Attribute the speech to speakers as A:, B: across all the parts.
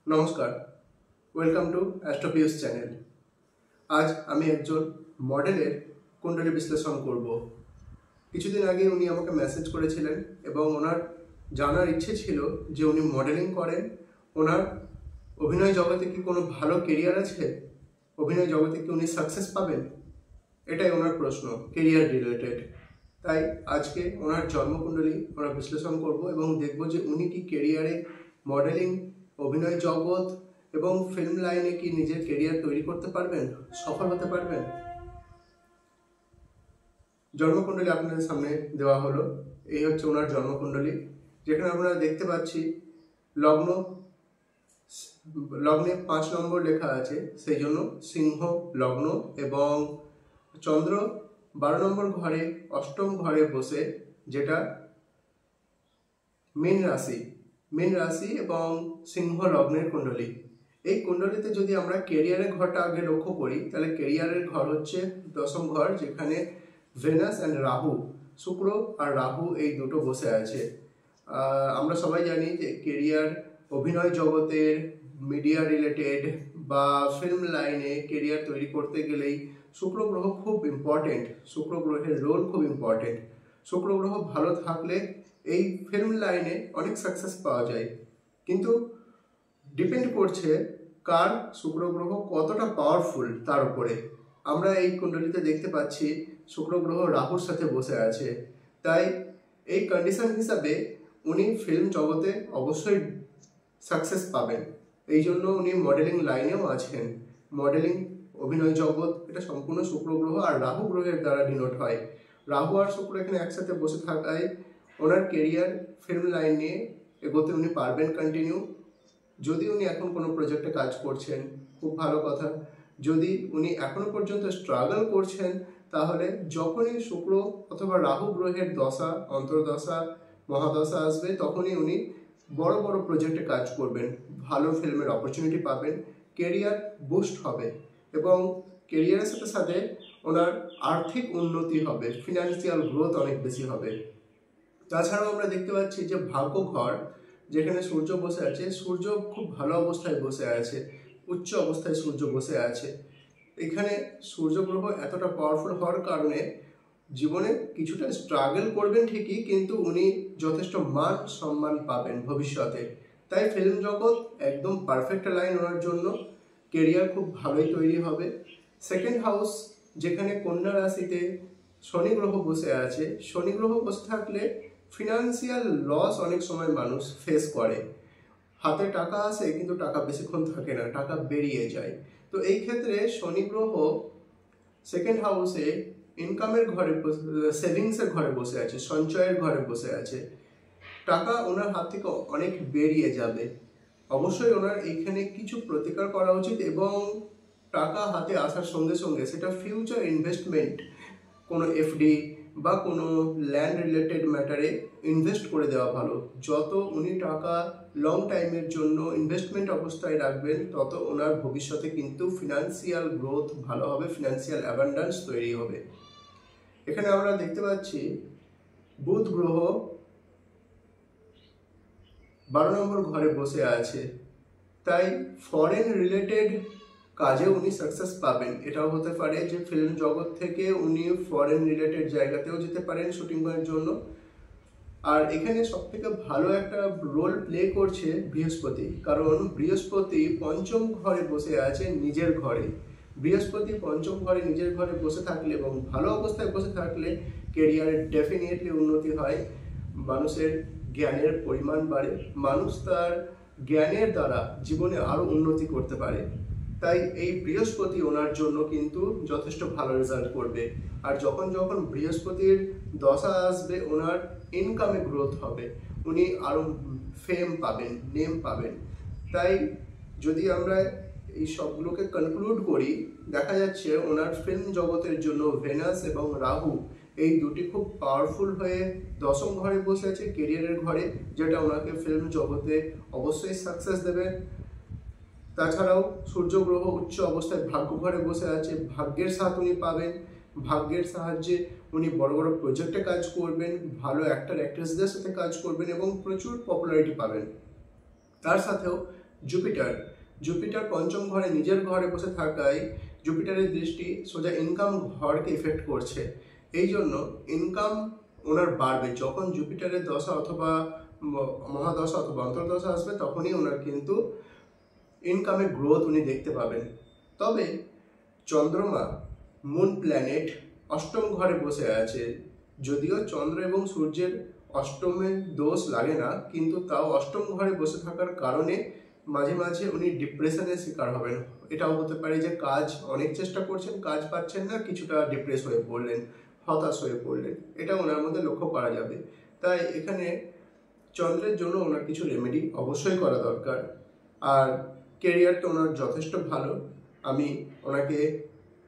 A: নমস্কার, welcome to অ্যাস্ট্রোপিউস channel. আজ আমি একজন মডেলের কুণ্ডলী বিশ্লেষণ করব। কিছুদিন আগে উনি আমাকে মেসেজ করেছিলেন এবং ওনার জানার ইচ্ছে ছিল যে উনি মডেলিং করেন, ওনার অভিনয় জগতে কি কোনো ভালো কেরিয়ার আছে, অভিনয় জগতে কি উনি সাকসেস পাবেন, এটাই ওনার প্রশ্ন, কেরিয়ার রিলেটেড। তাই আজকে ওনার জন্মকুণ্ডলী আমরা বিশ্লেষণ করব এবং দেখব যে উনি কি কেরিয়ারে মডেলিং, অভিনয় জগৎ এবং ফিল্ম লাইনে কি নিজের কেরিয়ার তৈরি করতে পারবেন, সফল হতে পারবেন। জন্মকুণ্ডলী আপনাদের সামনে দেওয়া হলো। এই হচ্ছে ওনার জন্মকুণ্ডলী, যেখানে আমরা দেখতে পাচ্ছি লগ্নে 5 নম্বর লেখা আছে, সেই জন্য সিংহ লগ্ন, এবং চন্দ্র 12 নম্বর ঘরে, অষ্টম ঘরে বসে, যেটা মীন রাশি এবং সিংহ লগ্নের কুণ্ডলী। এই কুণ্ডলীতে যদি আমরা কেরিয়ারের ঘরটা আগে লক্ষ্য করি, তাহলে কেরিয়ারের ঘর হচ্ছে 10ম ঘর, যেখানে ভেনাস অ্যান্ড রাহু, শুক্র আর রাহু এই দুটো বসে আছে। আমরা সবাই জানি যে কেরিয়ার, অভিনয় জগতের, মিডিয়া রিলেটেড বা ফিল্ম লাইনে কেরিয়ার তৈরি করতে গেলেই শুক্র গ্রহ খুব ইম্পর্টেন্ট। শুক্র গ্রহের রোল খুব ইম্পর্টেন্ট। শুক্র গ্রহ ভালো থাকলে এই ফিল্ম লাইনে অনেক সাকসেস পাওয়া যায়, কিন্তু ডিপেন্ড করছে কার শুক্র গ্রহ কতটা পাওয়ারফুল তার উপরে। আমরা এই কুণ্ডলীতে দেখতে পাচ্ছি শুক্র গ্রহ রাহুর সাথে বসে আছে, তাই এই কন্ডিশন হিসাবে উনি ফিল্ম জগতে অবশ্যই সাকসেস পাবেন। এই জন্য উনি মডেলিং লাইনেও আছেন। মডেলিং, অভিনয় জগৎ, এটা সম্পূর্ণ শুক্র গ্রহ আর রাহু গ্রহের দ্বারা ডিনোট হয়। রাহু আর শুক্র এখানে একসাথে বসে থাকায় ওনার কেরিয়ার ফিল্ম লাইন নিয়ে এগোতে উনি পারবেন কন্টিনিউ। যদি উনি এখন কোনো প্রজেক্টে কাজ করছেন, খুব ভালো কথা। যদি উনি এখনো পর্যন্ত স্ট্রাগল করছেন, তাহলে যখনই শুক্র অথবা রাহু গ্রহের দশা, অন্তর্দশা, মহাদশা আসবে, তখনই উনি বড় বড় প্রজেক্টে কাজ করবেন, ভালো ফিল্মের অপরচুনিটি পাবেন, কেরিয়ার বুস্ট হবে এবং কেরিয়ারের সাথে সাথে ওনার আর্থিক উন্নতি হবে, ফিনান্সিয়াল গ্রোথ অনেক বেশি হবে। তাছাড়াও আমরা দেখতে পাচ্ছি যে ভাগ্য ঘর, যেখানে সূর্য বসে আছে, সূর্য খুব ভালো অবস্থায় বসে আছে, উচ্চ অবস্থায় সূর্য বসে আছে। এখানে সূর্য গ্রহ এতটা পাওয়ারফুল হওয়ার কারণে জীবনে কিছুটা স্ট্রাগল করবেন ঠিকই, কিন্তু উনি যথেষ্ট মান সম্মান পাবেন ভবিষ্যতে। তাই ফিল্ম জগৎ একদম পারফেক্ট লাইন ওনার জন্য, কেরিয়ার খুব ভালোই তৈরি হবে। সেকেন্ড হাউস, যেখানে কন্যা রাশিতে শনি গ্রহ বসে আছে, শনি গ্রহ বসে থাকলে ফিনান্সিয়াল লস অনেক সময় মানুষ ফেস করে। হাতে টাকা আসে কিন্তু টাকা বেশিক্ষণ থাকে না, টাকা বেরিয়ে যায়। তো এই ক্ষেত্রে শনি গ্রহ সেকেন্ড হাউসে ইনকামের ঘরে, সেভিংসের ঘরে বসে আছে, সঞ্চয়ের ঘরে বসে আছে। টাকা ওনার হাত থেকে অনেক বেরিয়ে যাবে। অবশ্যই ওনার এইখানে কিছু প্রতিকার করা উচিত এবং টাকা হাতে আসার সঙ্গে সঙ্গে সেটা ফিউচার ইনভেস্টমেন্ট, কোনো এফডি বা কোনো ল্যান্ড রিলেটেড ম্যাটারে ইনভেস্ট করে দেওয়া ভালো। যত উনি টাকা লং টাইমের জন্য ইনভেস্টমেন্ট অবস্থায় রাখবেন, তত ওনার ভবিষ্যতে কিন্তু ফিনান্সিয়াল গ্রোথ ভালো হবে, ফিনান্সিয়াল অ্যাবান্ডেন্স তৈরি হবে। এখানে আমরা দেখতে পাচ্ছি বুধ গ্রহ 12 নম্বর ঘরে বসে আছে, তাই ফরেন রিলেটেড কাজে উনি সাকসেস পাবেন। এটাও হতে পারে যে ফিল্ম জগৎ থেকে উনি ফরেন রিলেটেড জায়গাতেও যেতে পারেন শুটিং করার জন্য। আর এখানে সব থেকে ভালো একটা রোল প্লে করছে বৃহস্পতি, কারণ বৃহস্পতি 5ম ঘরে বসে আছে, নিজের ঘরে। বৃহস্পতি 5ম ঘরে নিজের ঘরে বসে থাকলে এবং ভালো অবস্থায় বসে থাকলে কেরিয়ারের ডেফিনেটলি উন্নতি হয়, মানুষের জ্ঞানের পরিমাণ বাড়ে, মানুষ তার জ্ঞানের দ্বারা জীবনে আরও উন্নতি করতে পারে। তাই এই বৃহস্পতি ওনার জন্য কিন্তু যথেষ্ট ভালো রেজাল্ট করবে। আর যখন যখন বৃহস্পতির দশা আসবে, ওনার ইনকামে গ্রোথ হবে, উনি আরও ফেম পাবেন, নেম পাবেন। তাই যদি আমরা এই সবগুলোকে কনক্লুড করি, দেখা যাচ্ছে ওনার ফিল্ম জগতের জন্য ভেনাস এবং রাহু এই দুটি খুব পাওয়ারফুল হয়ে 10ম ঘরে বসে আছে, কেরিয়ারের ঘরে, যেটা ওনাকে ফিল্ম জগতে অবশ্যই সাকসেস দেবে। তাছাড়াও সূর্য গ্রহ উচ্চ অবস্থায় ভাগ্য ঘরে বসে আছে, ভাগ্যের সাথ উনি পাবেন, ভাগ্যের সাহায্যে উনি বড় বড় প্রজেক্টে কাজ করবেন, ভালো অ্যাক্টর অ্যাক্ট্রেসদের সাথে কাজ করবেন এবং প্রচুর পপুলারিটি পাবেন। তার সাথেও জুপিটার জুপিটার পঞ্চম ঘরে নিজের ঘরে বসে থাকায় জুপিটারের দৃষ্টি সোজা ইনকাম ঘরকে ইফেক্ট করছে। এই জন্য ইনকাম ওনার বাড়বে। যখন জুপিটারের দশা অথবা মহাদশা অথবা অন্তর্দশা আসবে তখনই ওনার কিন্তু ইনকামের গ্রোথ উনি দেখতে পাবেন। তবে চন্দ্রমা মুন প্ল্যানেট অষ্টম ঘরে বসে আছে। যদিও চন্দ্র এবং সূর্যের অষ্টমে দোষ লাগে না, কিন্তু তাও অষ্টম ঘরে বসে থাকার কারণে মাঝে মাঝে উনি ডিপ্রেশনের শিকার হবেন। এটাও হতে পারে যে কাজ অনেক চেষ্টা করছেন, কাজ পাচ্ছেন না, কিছুটা ডিপ্রেস হয়ে পড়লেন, হতাশ হয়ে পড়লেন, এটা ওনার মধ্যে লক্ষ্য করা যাবে। তাই এখানে চন্দ্রের জন্য ওনার কিছু রেমেডি অবশ্যই করা দরকার। আর কেরিয়ার তো ওনার যথেষ্ট ভালো, আমি ওনাকে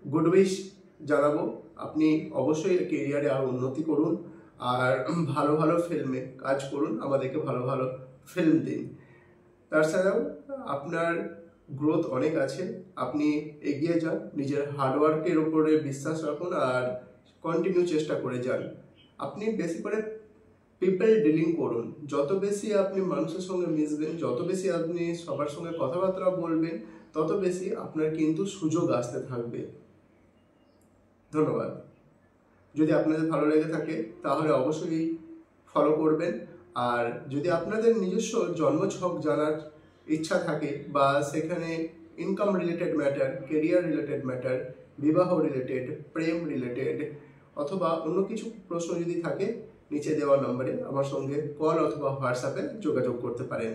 A: গুড উইশ জানাবো। আপনি অবশ্যই কেরিয়ারে আরও উন্নতি করুন আর ভালো ভালো ফিল্মে কাজ করুন, আমাদেরকে ভালো ভালো ফিল্ম দিন। তাছাড়াও আপনার গ্রোথ অনেক আছে, আপনি এগিয়ে যান, নিজের হার্ডওয়ার্কের উপরে বিশ্বাস রাখুন আর কন্টিনিউ চেষ্টা করে যান। আপনি বেশি করে পিপল ডিলিং করুন। যত বেশি আপনি মানুষের সঙ্গে মিশবেন, যত বেশি আপনি সবার সঙ্গে কথাবার্তা বলবেন, তত বেশি আপনার কিন্তু সুযোগ আসতে থাকবে। ধন্যবাদ। যদি আপনাদের ভালো লেগে থাকে তাহলে অবশ্যই ফলো করবেন। আর যদি আপনাদের নিজস্ব জন্মছক জানার ইচ্ছা থাকে বা সেখানে income related matter, career related matter, বিবাহ রিলেটেড, প্রেম রিলেটেড অথবা অন্য কিছু প্রশ্ন যদি থাকে, নিচে দেওয়া নম্বরে আমার সঙ্গে কল অথবা হোয়াটসঅ্যাপে যোগাযোগ করতে পারেন।